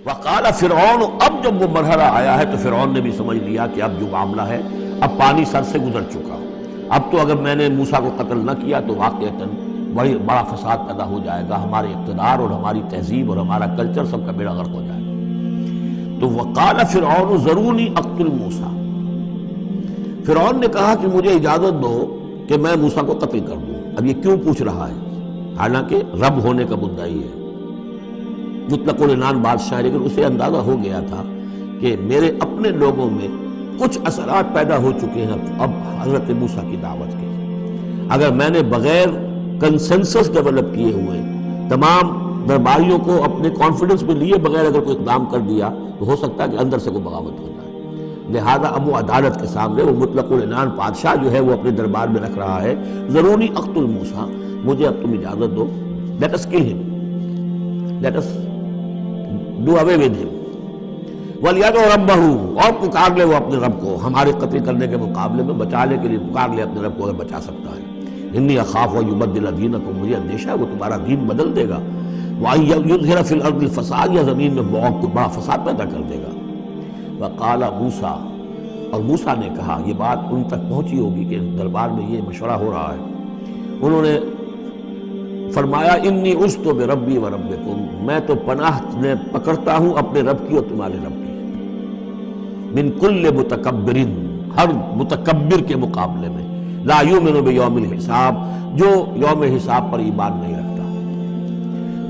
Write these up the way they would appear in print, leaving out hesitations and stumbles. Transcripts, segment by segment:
وقال فرعون، اب جب وہ مرحلہ آیا ہے تو فرعون نے بھی سمجھ لیا کہ اب جو معاملہ ہے اب پانی سر سے گزر چکا، اب تو اگر میں نے موسیٰ کو قتل نہ کیا تو واقعتاً بڑا فساد پیدا ہو جائے گا، ہمارے اقتدار اور ہماری تہذیب اور ہمارا کلچر سب کا بیڑا غرق ہو جائے گا۔ تو وقال فرعون ذرونی اقتل موسیٰ، فرعون نے کہا کہ مجھے اجازت دو کہ میں موسیٰ کو قتل کر دوں۔ اب یہ کیوں پوچھ رہا ہے؟ حالانکہ رب ہونے کا مدعی ہے، مطلق العنان بادشاہ، لیکن اسے اندازہ ہو گیا تھا کہ میرے اپنے لوگوں میں کچھ اثرات پیدا ہو چکے ہیں اب حضرت موسیٰ کی دعوت کے۔ اگر میں نے بغیر کنسنسس ڈیولپ کیے ہوئے تمام درباریوں کو اپنے کانفیڈنس میں لیے بغیر اگر کوئی اقدام کر دیا تو ہو سکتا ہے کہ اندر سے کوئی بغاوت ہو جائے۔ لہذا اب وہ عدالت کے سامنے وہ مطلق العنان بادشاہ جو ہے وہ اپنے دربار میں رکھ رہا ہے، ضرونی اقتل موسیٰ، مجھے اب تم اجازت دو، late us kill him, let us do away with him, وَلْيَدْعُ رَبَّهُ، اور پکار لے وہ اپنے رب کو، ہمارے قتل کرنے کے مقابلے میں بچانے کے لیے پکار لے اپنے رب کو اگر بچا سکتا ہے۔ انی اخاف ان یبدل دینکم، مجھے اندیشہ ہے وہ تمہارا دین بدل دے گا، وَأَن یظہر فی الارض الفساد، یا زمین میں بہت بڑا فساد پیدا کر دے گا۔ وقال موسیٰ، اور موسیٰ نے کہا، یہ بات ان تک پہنچی ہوگی کہ دربار میں یہ مشورہ ہو رہا ہے، انہوں نے فرمایا انی عذت بربی و ربکم، میں تو پناہ میں پکڑتا ہوں اپنے رب کی اور تمہارے رب کی، من کل متکبر، ہر متکبر کے مقابلے میں، لا یؤمن بیوم الحساب، جو یوم حساب پر ایمان نہیں رکھتا۔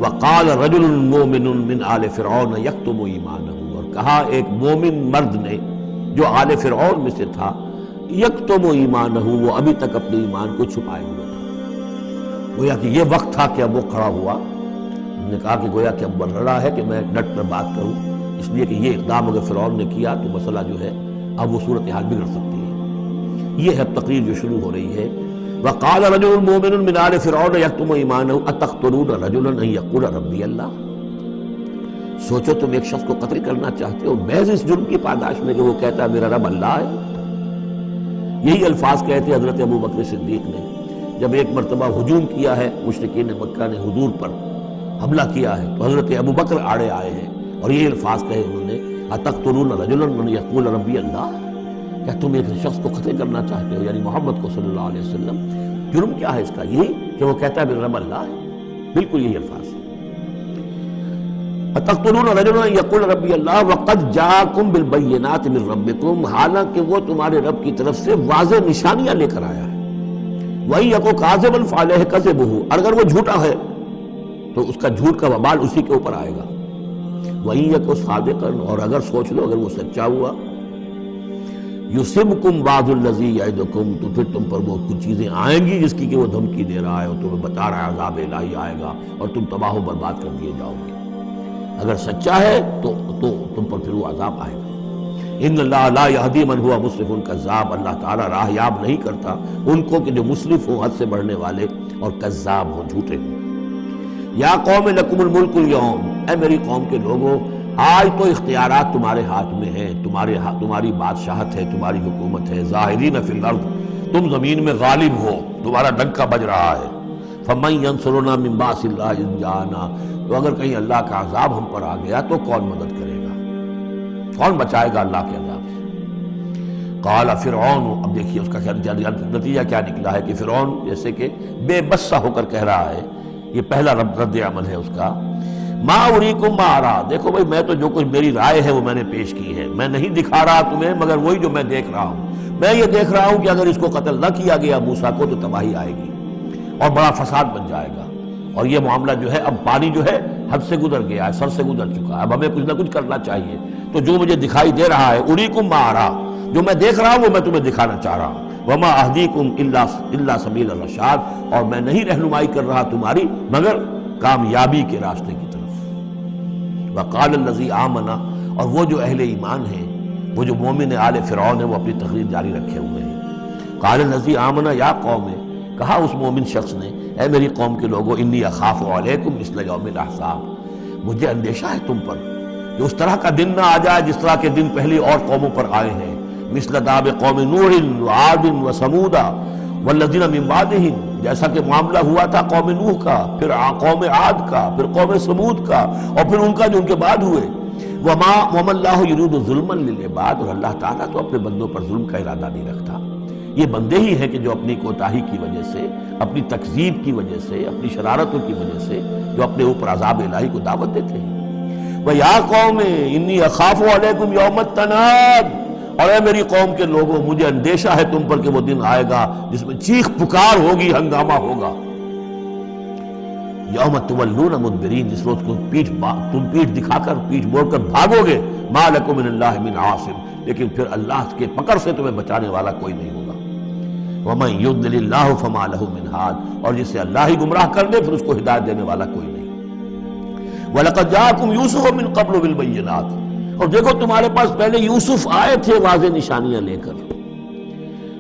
وقال رجل مومن من آل فرعون یکتم ایمانہ، اور کہا ایک مومن مرد نے جو آل فرعون میں سے تھا، یکتم ایمانہ، وہ ابھی تک اپنے ایمان کو چھپائے ہوئے تھا۔ گویا کہ یہ وقت تھا کہ اب وہ کھڑا ہوا، انہوں نے کہا کہ گویا کہ اب بن رہا ہے کہ میں ڈٹ کر بات کروں، اس لیے کہ یہ اقدام اگر فرعون نے کیا تو مسئلہ جو ہے اب وہ صورتحال بگڑ سکتی ہے۔ یہ ہے تقریر جو شروع ہو رہی ہے۔ وقال رجل مومن من آل فرعون یکتم ایمانہ اتقتلون رجلا ان یقول ربی اللہ، سوچو تم ایک شخص کو قتل کرنا چاہتے ہو محض اس جرم کی پاداش میں کہ وہ کہتا ہے میرا رب اللہ ہے۔ یہی الفاظ کہے تھے حضرت ابوبکر صدیق نے جب ایک مرتبہ ہجوم کیا ہے، مشرکین مکہ نے حضور پر حملہ کیا ہے تو حضرت ابوبکر آڑے آئے ہیں اور یہ الفاظ کہے انہوں نے، اتقتلون رجلا من یقول ربی اللہ، کیا تم ایک شخص کو قتل کرنا چاہتے ہو، یعنی محمد کو صلی اللہ علیہ وسلم؟ جرم کیا ہے اس کا؟ یہی کہ وہ کہتا ہے میرا رب اللہ ہے، بالکل یہی الفاظ۔ اتقتلون رجلا یقول ربی اللہ وقد جاءکم بالبینات من ربکم، حالانکہ وہ تمہارے رب کی طرف سے واضح نشانیاں لے کر آیا ہے۔ وَإِن يَكُ كَاذِبًا فَعَلَيْهِ كَذِبُهُ، اگر وہ جھوٹا ہے تو اس کا جھوٹ کا وبال اسی کے اوپر آئے گا۔ وَإِن يَكُ صَادِقًا، اور اگر سوچ لو اگر وہ سچا ہوا، يُصِبْكُمْ بَعْضُ الَّذِي يَعِدُكُمْ، تو پھر تم پر وہ کچھ چیزیں آئیں گی جس کی کہ وہ دھمکی دے رہا ہے اور تمہیں بتا رہا ہے عذاب الہی آئے گا اور تم تباہ و برباد کر دیے جاؤ گے۔ اگر سچا ہے تو تم پر پھر وہ عذاب آئے گا۔ ان اللہ لا یہدی من ہوا مسرف کذاب، اللہ تعالیٰ راہ یاب نہیں کرتا ان کو کہ جو مسرف ہوں، حد سے بڑھنے والے اور کذاب ہوں، جھوٹے ہوں۔ یا قوم لکم الملک اليوم، اے میری قوم کے لوگوں آج تو اختیارات تمہارے ہاتھ میں ہیں، تمہاری بادشاہت ہے، تمہاری حکومت ہے، ظاہرین فی الارض، تم زمین میں غالب ہو، تمہارا ڈنکا بج رہا ہے۔ فمن ینصرنا من باس اللہ ان جاءنا، تو اگر کہیں اللہ کا عذاب ہم پر آ گیا تو کون مدد کرے گا، کون بچائے گا اللہ کے عذاب سے؟ قال فرعون، اب دیکھیے اس کا نتیجہ کیا نکلا ہے کہ فرعون جیسے کہ بے بس سا ہو کر کہہ رہا ہے، یہ پہلا رد عمل ہے اس کا، ما اریکم ما ارا، دیکھو بھائی میں تو جو کچھ میری رائے ہے وہ میں نے پیش کی ہے، میں نہیں دکھا رہا تمہیں مگر وہی جو میں دیکھ رہا ہوں۔ میں یہ دیکھ رہا ہوں کہ اگر اس کو قتل نہ کیا گیا موسیٰ کو تو تباہی آئے گی اور بڑا فساد بن جائے گا، اور یہ معاملہ جو ہے اب پانی جو ہے حد سے گزر گیا ہے، سر سے گزر چکا ہے، اب ہمیں کچھ نہ کچھ کرنا چاہیے۔ تو جو مجھے دکھائی دے رہا ہے اریکم ما ارا، جو میں دیکھ رہا ہوں وہ میں تمہیں دکھانا چاہ رہا ہوں۔ وما اہدیکم الا سبیل الرشاد، اور میں نہیں رہنمائی کر رہا تمہاری مگر کامیابی کے راستے کی طرف۔ وقال الذی آمن، اور وہ جو اہل ایمان ہیں، وہ جو مومن آل فرعون ہے، وہ اپنی تقریر جاری رکھے ہوئے ہیں۔ قال الذی آمن یا قوم، کہا اس مومن شخص نے اے میری قوم کے لوگوں، انی اخاف علیکم مثل یوم الاحزاب، مجھے اندیشہ ہے تم پر کہ اس طرح کا دن نہ آ جائے جس طرح کے دن پہلی اور قوموں پر آئے ہیں، مثل داب قوم نوح وعاد وثمود والذین من بعدہم، جیسا کہ معاملہ ہوا تھا قوم نوح کا، پھر قوم عاد کا، پھر قوم ثمود کا، اور پھر ان کا جو ان کے بعد ہوئے۔ وما اللہ یرید ظلما للعباد، اور اللہ تعالیٰ تو اپنے بندوں پر ظلم کا ارادہ نہیں رکھتا. یہ بندے ہی ہیں کہ جو اپنی کوتاہی کی وجہ سے، اپنی تکذیب کی وجہ سے، اپنی شرارتوں کی وجہ سے جو اپنے اوپر عذاب الہی کو دعوت دیتے ہیں. وَيَا قَوْمِ إِنِّي أَخَافُ عَلَيْكُمْ يَوْمَ التَّنَادِ، اور اے میری قوم کے لوگوں، مجھے اندیشہ ہے تم پر کہ وہ دن آئے گا جس میں چیخ پکار ہوگی، ہنگامہ ہوگا. یوم تولون مدبرین، جس روز تم پیٹھ دکھا کر، پیٹھ موڑ کر بھاگو گے. ما لکم من اللہ من عاصم، لیکن پھر اللہ کے پکڑ سے تمہیں بچانے والا کوئی نہیں ہوگا. ومن یضلل اللہ فما لہ من ہاد، اور جسے اللہ ہی گمراہ کر دے پھر اس کو ہدایت دینے والا کوئی نہیں. وَلَقَدْ جَاءَكُمْ يُوسُفُ مِنْ قَبْلُ بِالْبَيِّنَاتِ، اور دیکھو تمہارے پاس پہلے یوسف آئے تھے واضح نشانیاں لے کر.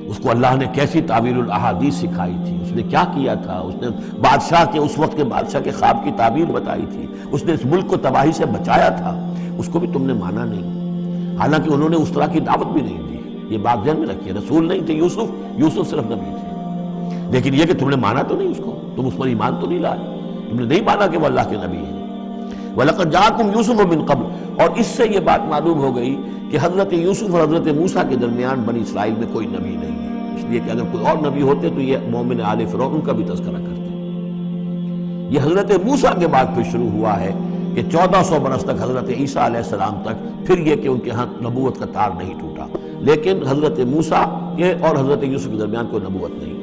اس کو اللہ نے کیسی تعبیر الاحادیث سکھائی تھی، اس نے کیا کیا تھا، اس نے بادشاہ کے، اس وقت کے بادشاہ کے خواب کی تعبیر بتائی تھی، اس نے اس ملک کو تباہی سے بچایا تھا. اس کو بھی تم نے مانا نہیں، حالانکہ انہوں نے اس طرح کی دعوت بھی نہیں دی. یہ بات ذہن میں رکھیے، رسول نہیں تھے یوسف صرف نبی تھے. لیکن یہ کہ تم نے مانا تو نہیں اس کو، تم اس پر ایمان تو نہیں لائے، تم نے نہیں مانا کہ وہ اللہ کے نبی ہیں. وَلَقَدْ جَاءَكُمْ يُوسُفُ مِنْ قَبْلُ، اور اس سے یہ بات معلوم ہو گئی کہ حضرت یوسف اور حضرت موسیٰ کے درمیان بنی اسرائیل میں کوئی نبی نہیں ہے. اس لیے کہ اگر کوئی اور نبی ہوتے تو یہ مومن آل فرعون ان کا بھی تذکرہ کرتے. یہ حضرت موسیٰ کے بعد پھر شروع ہوا ہے کہ 1400 برس تک حضرت عیسیٰ علیہ السلام تک پھر یہ کہ ان کے ہاں نبوت کا تار نہیں ٹوٹا. لیکن حضرت موسیٰ کے اور حضرت یوسف کے درمیان کوئی نبوت نہیں.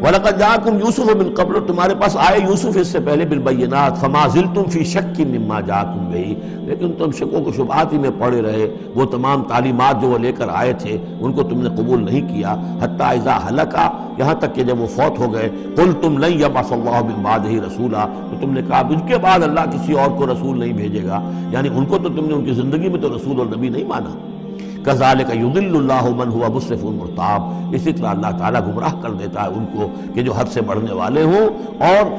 وَلَقَدْ جَاءَكُمْ يُوسُفُ مِنْ قَبْلُ، تمہارے پاس آئے یوسف اس سے پہلے بالبینات. فَمَا زِلْتُمْ فِي شَكٍّ مِّمَّا جَاءَكُمْ بِهِ، لیکن تم شکوں کو شبہات ہی میں پڑے رہے. وہ تمام تعلیمات جو وہ لے کر آئے تھے ان کو تم نے قبول نہیں کیا. حتیٰ اذا ہلکا، یہاں تک کہ جب وہ فوت ہو گئے. قُلْتُمْ لَن يَبْعَثَ اللَّهُ مِن بَعْدِهِ رَسُولًا، تو تم نے کہا ان کے بعد اللہ کسی اور کو رسول نہیں بھیجے گا. یعنی ان کو تو تم نے ان کی زندگی میں تو رسول اور نبی نہیں مانا. کذالک یضل اللہ من هو مسرف مرتاب، اسی طرح اللہ تعالیٰ گمراہ کر دیتا ہے ان کو کہ جو حد سے بڑھنے والے ہوں اور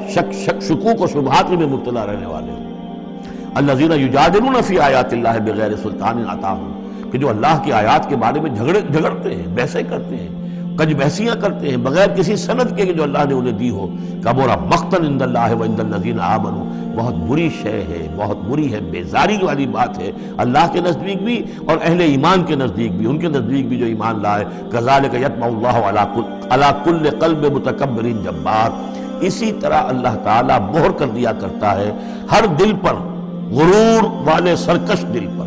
شکوک و شبہات میں مبتلا رہنے والے ہوں. الذین یجادلون فی آیات اللہ بغیر سلطان اتاہم، کہ جو اللہ کی آیات کے بارے میں جھگڑتے ہیں، بحثیں کرتے ہیں، کج بحثیاں کرتے ہیں بغیر کسی سند کے کہ جو اللہ نے انہیں دی ہو. کبر مقتا عند اللہ وعند الذین آمنوا، بہت بری شے ہے، بہت بری ہے، بیزاری والی بات ہے اللہ کے نزدیک بھی اور اہل ایمان کے نزدیک بھی، ان کے نزدیک بھی جو ایمان لائے. کذالک یطبع اللہ علی کل قلب متکبر جبار، اسی طرح اللہ تعالیٰ مہر کر دیا کرتا ہے ہر دل پر، غرور والے سرکش دل پر،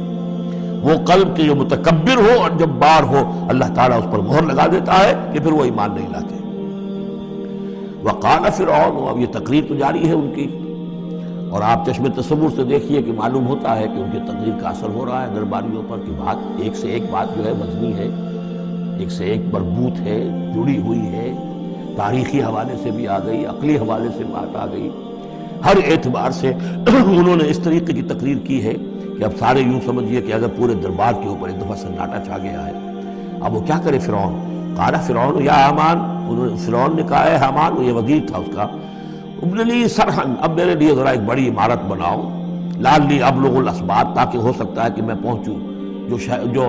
وہ قلب کے جو متکبر ہو اور جبار ہو، اللہ تعالیٰ اس پر مہر لگا دیتا ہے کہ پھر وہ ایمان نہیں لاتے. وقال فرعون، اب یہ تقریر تو جاری ہے ان کی، اور آپ چشم تصور سے دیکھیے کہ معلوم ہوتا ہے کہ ان کی تقریر کا اثر ہو رہا ہے درباریوں پر، کہ بات ایک سے ایک بات جو ہے وزنی ہے، ایک سے ایک مربوط ہے، جڑی ہوئی ہے، تاریخی حوالے سے بھی آ گئی، عقلی حوالے سے بات آ گئی، ہر اعتبار سے انہوں نے اس طریقے کی تقریر کی ہے کہ اب سارے یوں سمجھیے کہ اگر پورے دربار کے اوپر ایک دفعہ سناٹا چھا گیا ہے. اب وہ کیا کرے فرعون؟ قال فرعون یا حامان، فرعون نے کہا ہے حامان، وہ یہ وزیر تھا اس کا، ابن لی سرحن، اب میرے لیے ذرا ایک بڑی عمارت بناؤ، لعلی ابلغ الاسباب، تاکہ ہو سکتا ہے کہ میں پہنچوں جو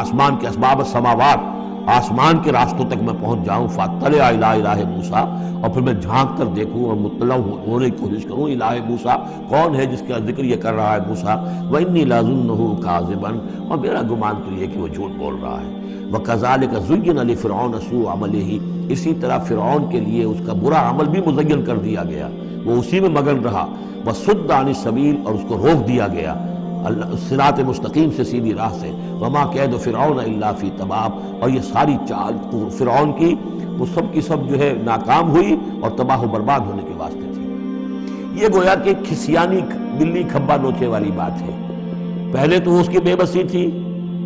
آسمان کے اسباب السماوات، آسمان کے راستوں تک میں پہنچ جاؤں. فاطلع الی الہ موسیٰ، اور پھر میں جھانک کر دیکھوں اور مطلع ہونے کی کوشش کروں الہ موسیٰ کون ہے جس کا ذکر یہ کر رہا ہے موسیٰ. وانی لاظنہ کاذبا، اور میرا گمان تو یہ کہ وہ جھوٹ بول رہا ہے. وکذالک زین لفرعون سوء عملہ، اسی طرح فرعون کے لیے اس کا برا عمل بھی مزین کر دیا گیا، وہ اسی میں مگن رہا. وصد عن السبیل، اور اس کو روک دیا گیا صراط مستقیم سے، سیدھی راہ سے. وما کید فرعون الا فی تباب، اور یہ ساری چال فرعون کی وہ سب کی سب جو ہے ناکام ہوئی اور تباہ و برباد ہونے کے واسطے تھی. یہ گویا کہ کھسیانی بلی کھمبا نوچے والی بات ہے. پہلے تو اس کی بے بسی تھی،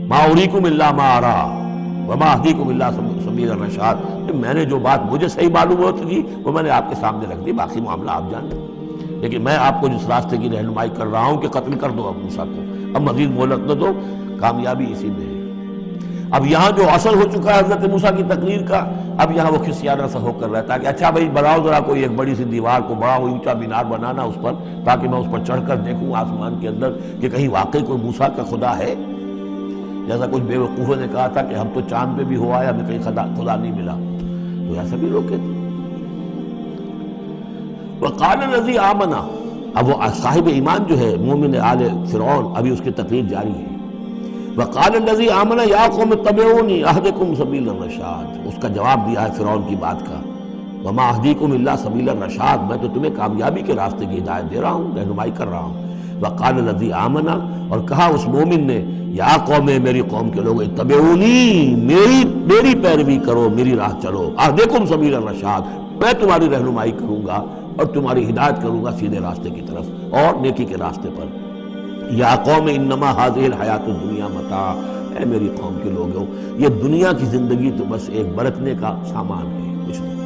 ما اریکم الا ما ارا وما اهدیکم الا سبیل الرشاد، میں نے جو بات مجھے صحیح معلوم ہوتی تھی وہ میں نے آپ کے سامنے رکھ دی، باقی معاملہ آپ جان لیں. لیکن میں آپ کو جس راستے کی رہنمائی کر رہا ہوں کہ قتل کر دو اب موسیٰ کو، اب مزید مہلت نہ دو، کامیابی اسی میں ہے. اب یہاں جو اثر ہو چکا ہے حضرت موسیٰ کی تقریر کا، اب یہاں وہ کھسیانہ سا ہو کر رہتا ہے کہ اچھا بھائی بناؤ ذرا کوئی ایک بڑی سی دیوار کو، بڑا اونچا مینار بنانا اس پر، تاکہ میں اس پر چڑھ کر دیکھوں آسمان کے اندر کہ کہیں واقعی کوئی موسیٰ کا خدا ہے. جیسا کچھ بے وقوفوں نے کہا تھا کہ ہم تو چاند پہ بھی ہوا ہے، ہمیں کہیں خدا نہیں ملا، تو ایسا بھی روکے تھے. وقال الذی آمن، اب وہ صاحب ایمان جو ہے مومن آل فرعون، ابھی اس کی تقریر جاری ہے. وقال الذی آمن یا قوم اتبعونی اہدکم سبیل الرشاد، اس کا جواب دیا ہے فرعون کی بات کا. وما اہدیکم الا سبیل الرشاد، میں تو تمہیں کامیابی کے راستے کی ہدایت دے رہا ہوں، رہنمائی کر رہا ہوں. وقال الذی آمن، اور کہا اس مومن نے یا قوم، میری قوم کے لوگ، اتبعونی، میری پیروی کرو، میری راہ چلو. اہدکم سبیل الرشاد، میں تمہاری رہنمائی کروں گا اور تمہاری ہدایت کروں گا سیدھے راستے کی طرف اور نیکی کے راستے پر. یا قوم انما هذه الحیات الدنیا متاع، اے میری قوم کے لوگوں، یہ دنیا کی زندگی تو بس ایک برتنے کا سامان ہے، کچھ نہیں.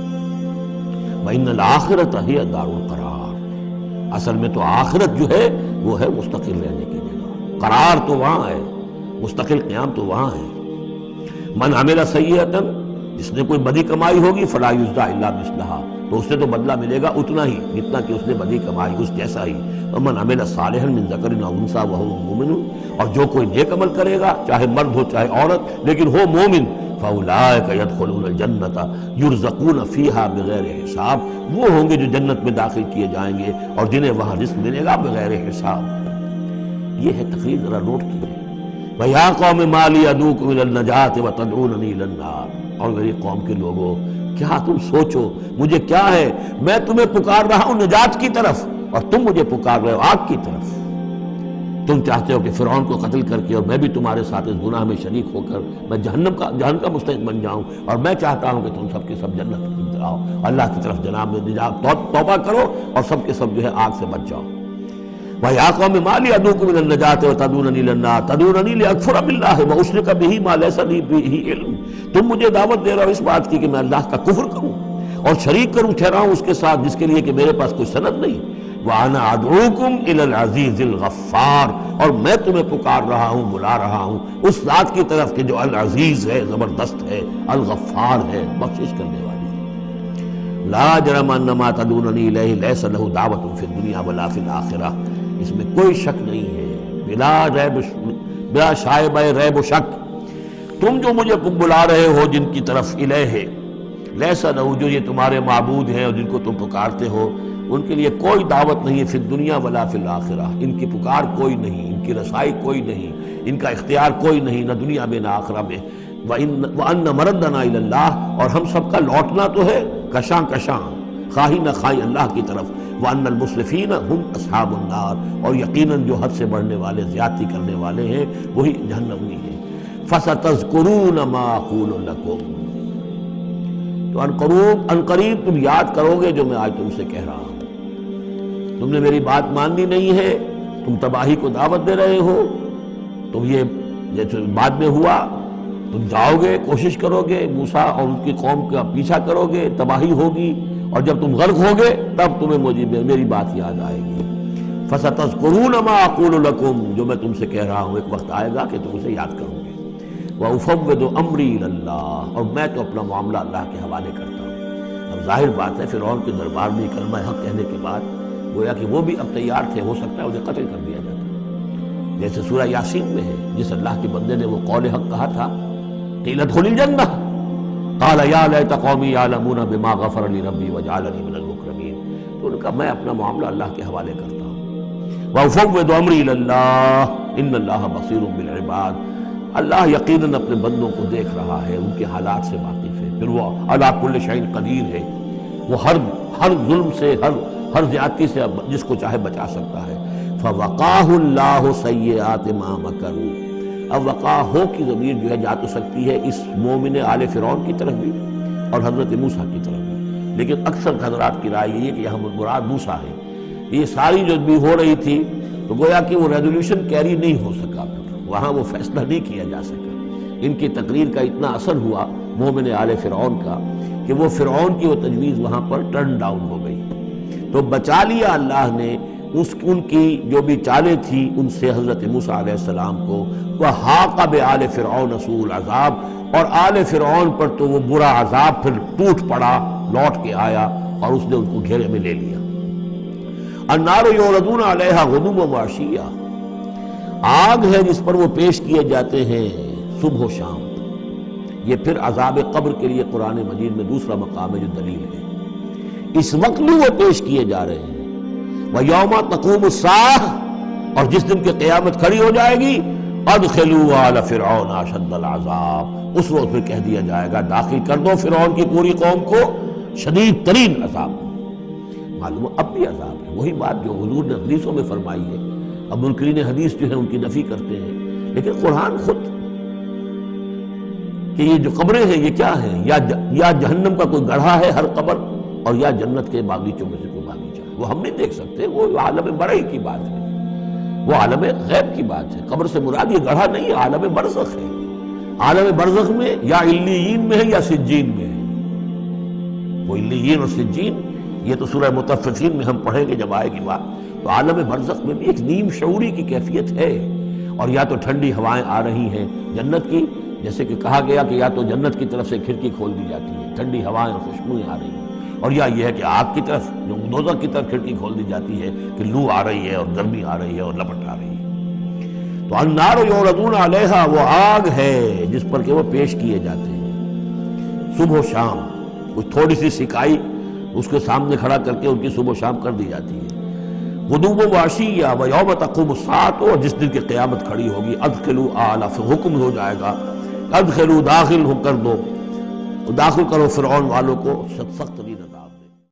وَإِنَّ الْآخِرَةَ هِيَ دَارُ الْقَرَارِ، اصل میں تو آخرت جو ہے وہ ہے مستقل رہنے کی جگہ. قرار تو وہاں ہے، مستقل قیام تو وہاں ہے. من عمل سیئۃ، جس نے کوئی بدی کمائی ہوگی، فلا یجزی الا مثلھا، تو اس سے تو بدلہ ملے گا اتنا ہی جتنا کہ اس نے بدی کمائی، اس جیسا ہی. ومن عمل صالحا من ذکر او انثی وہو مؤمن، اور جو کوئی نیک عمل کرے گا، چاہے مرد ہو چاہے عورت، لیکن ہو مومن، فاولئک یدخلون الجنۃ یرزقون فیہا بغیر حساب، وہ ہوں گے جو جنت میں داخل کیے جائیں گے اور جنہیں وہاں رزق ملے گا بغیر حساب. یہ ہے تقریر، ذرا نوٹ کیجیے. وَيَا قَوْمِ مَا لِي أَدْعُوكُمْ إِلَى النَّجَاةِ وَتَدْعُونَنِي إِلَى النَّارِ، اور میری قوم کے لوگوں، کیا تم سوچو مجھے کیا ہے، میں تمہیں پکار رہا ہوں نجات کی طرف اور تم مجھے پکار رہے ہو آگ کی طرف. تم چاہتے ہو کہ فرعون کو قتل کر کے اور میں بھی تمہارے ساتھ اس گناہ میں شریک ہو کر میں جہنم کا مستحق بن جاؤں، اور میں چاہتا ہوں کہ تم سب کے سب جنت میں آؤ، اللہ کی طرف جناب میں نجات توبہ کرو اور سب کے سب جو ہے آگ سے بچ جاؤ. وَيَا قَوْمِ مَا لِي أَدْعُوكُمْ إِلَى النَّجَاةِ وَتَدْعُونَنِي إِلَى النَّارِ تَدْعُونَنِي لِأَكْفُرَ بِاللَّهِ وَأُشْرِكَ بِهِ مَا لَيْسَ لِي بِهِ عِلْمٌ، تم مجھے دعوت دے رہے ہو اس بات کی کہ میں اللہ کا کفر کروں اور شریک کروں ٹھہراؤں اس کے ساتھ جس کے لیے کہ میرے پاس کوئی سند نہیں. وَأَنَا أَدْعُوكُمْ إِلَى الْعَزِيزِ الْغَفَّارِ، اور میں تمہیں پکار رہا ہوں، بلا رہا ہوں اس ذات کی طرف کہ جو العزیز ہے، زبردست ہے، الغفار ہے، بخشش کرنے والی ہے. لا جرم ان ما تدعوننی الیہ لیس لہ دعوۃ فی الدنیا ولا فی الآخرہ، اس میں کوئی شک نہیں ہے، بلا شائبہ ریب و شک. تم جو مجھے بلا رہے ہو جن کی طرف الیہ، لیس لہ، جو یہ تمہارے معبود ہیں اور جن کو تم پکارتے ہو، ان کے لیے کوئی دعوت نہیں ہے فی الدنیا ولا فی الآخرہ، ان کی پکار کوئی نہیں، ان کی رسائی کوئی نہیں، ان کا اختیار کوئی نہیں، نہ دنیا میں نہ آخرہ میں. وَأَنَّ مَرَدَّنَا إِلَى اللَّهِ، اور ہم سب کا لوٹنا تو ہے کشاں کشاں، خواہی نہ خواہی اللہ کی طرف. وَأَنَّ الْمُسْرِفِينَ هُمْ أَصْحَابُ النَّارِ، اور یقیناً جو حد سے بڑھنے والے، زیادتی کرنے والے ہیں وہی جہنمی ہیں. فَسَتَذْكُرُونَ مَا أَقُولُ لَكُمْ، تو ان قریب تم یاد کرو گے جو میں آج تم سے کہہ رہا ہوں. تم نے میری بات ماننی نہیں ہے، تم تباہی کو دعوت دے رہے ہو. تم یہ بعد میں ہوا، تم جاؤ گے، کوشش کرو گے، موسیٰ اور ان کی قوم کا پیچھا کرو گے، تباہی ہوگی، اور جب تم غرق ہوگے تب تمہیں میری بات یاد آئے گی. فَسَتَذْكُرُونَ مَا أَقُولُ لَكُمْ، جو میں تم سے کہہ رہا ہوں ایک وقت آئے گا کہ تم اسے یاد کرو گے. وَأُفَوِّضُ أَمْرِي إِلَى اللَّهِ، اور میں تو اپنا معاملہ اللہ کے حوالے کرتا ہوں. اب ظاہر بات ہے فرعون کے دربار میں کلمہ حق کہنے کے بعد گویا کہ وہ بھی اب تیار تھے، ہو سکتا ہے انہیں قتل کر دیا جاتا، جیسے سورہ یاسین میں ہے جس اللہ کے بندے نے وہ قول حق کہا تھا، قیل ادخل الجنہ قال یا لیت قومی یعلمون بما غفر لی ربی وجعلنی من المکرمین. تو ان کا میں اپنا معاملہ اللہ کے حوالے کرتا ہوں. وَأُفَوِّضُ أَمْرِي إِلَى اللَّهِ إِنَّ اللَّهَ بَصِيرٌ بِالْعِبَادِ، اللہ یقیناً اپنے بندوں کو دیکھ رہا ہے، ان کے حالات سے واقف ہے. پھر وہ علی کل شیء قدیر ہے، وہ ہر ظلم سے، ہر زیادتی سے جس کو چاہے بچا سکتا ہے. فَوَقَاهُ اللَّهُ سَيِّئَاتِ مَا مَكَرُوا، اب وقع ہو کی ضمیر جو ہے جا تو سکتی ہے اس مومن آل فرعون کی طرف بھی اور حضرت موسیٰ کی طرف بھی، لیکن اکثر حضرات کی رائے یہ ہے کہ یہاں مراد موسیٰ ہے. یہ ساری جو بھی ہو رہی تھی تو گویا کہ وہ ریزولوشن کیری نہیں ہو سکا، وہاں وہ فیصلہ نہیں کیا جا سکا. ان کی تقریر کا اتنا اثر ہوا مومن آل فرعون کا کہ وہ فرعون کی وہ تجویز وہاں پر ٹرن ڈاؤن ہو گئی. تو بچا لیا اللہ نے ان کی جو بھی چالیں تھی ان سے حضرت موسیٰ علیہ السلام کو. وَحَاقَ بِآلِ فِرْعَوْنَ سُوءُ الْعَذَابِ، اور آل فرعون پر تو وہ برا عذاب پھر ٹوٹ پڑا، لوٹ کے آیا اور اس نے ان کو گھیرے میں لے لیا. النَّارُ يُعْرَضُونَ عَلَيْهَا غُدُوًّا وَعَشِيًّا، آگ ہے جس پر وہ پیش کیے جاتے ہیں صبح و شام. یہ پھر عذاب قبر کے لیے قرآن مجید میں دوسرا مقام ہے جو دلیل ہے. اس وقت بھی وہ پیش کیے جا رہے ہیں. وَيَوْمَ تَقُومُ السَّاعَةُ، اور جس دن کہ قیامت کھڑی ہو جائے گی، ادخلوا آل فرعون اشد العذاب، اس روز پھر کہہ دیا جائے گا داخل کر دو فرعون کی پوری قوم کو شدید ترین عذاب۔ معلوم اب بھی عذاب ہے، وہی بات جو حضور نے حدیثوں میں فرمائی ہے۔ اب منکرین حدیث جو ہے ان کی نفی کرتے ہیں، لیکن قرآن خود کہ یہ جو قبریں ہیں یہ کیا ہیں، یا جہنم کا کوئی گڑھا ہے ہر قبر، اور یا جنت کے باغیچوں میں سے کوئی باغیچہ ہے، وہ ہم نہیں دیکھ سکتے، وہ عالم برعی کی بات ہے، وہ عالم غیب کی بات ہے۔ قبر سے مراد یہ گڑھا نہیں ہے، عالم برزخ ہے۔ عالم برزخ میں یا علیین میں ہے یا سجین میں ہے۔ وہ علیین اور سجین یہ تو سورہ مطففین میں ہم پڑھیں گے جب آئے گی بات۔ تو عالم برزخ میں بھی ایک نیم شعوری کی کیفیت ہے، اور یا تو ٹھنڈی ہوائیں آ رہی ہیں جنت کی، جیسے کہ کہا گیا کہ یا تو جنت کی طرف سے کھڑکی کھول دی جاتی ہے، ٹھنڈی ہوائیں اور خوشبوئیں آ رہی ہیں، اور یا یہ ہے کہ آگ کی طرف جو دوزخ کی طرف کھڑکی کھول دی جاتی ہے کہ لو آ رہی ہے اور گرمی آ رہی ہے اور لپٹ آ رہی ہے۔ تو النار یعرضون علیہا، وہ آگ ہے جس پر کہ وہ پیش کیے جاتے ہیں صبح و شام، کچھ تھوڑی سی سکائی اس کے سامنے کھڑا کر کے ان کی صبح و شام کر دی جاتی ہے۔ غدوم و عشیہ ویوم تقوم الساعۃ، اور جس دن کی قیامت کھڑی ہوگی، ادخلوا آل، حکم ہو جائے گا ادخلوا، داخل ہو کر دو، داخل کرو فرعون والوں کو سخت ترین عذاب۔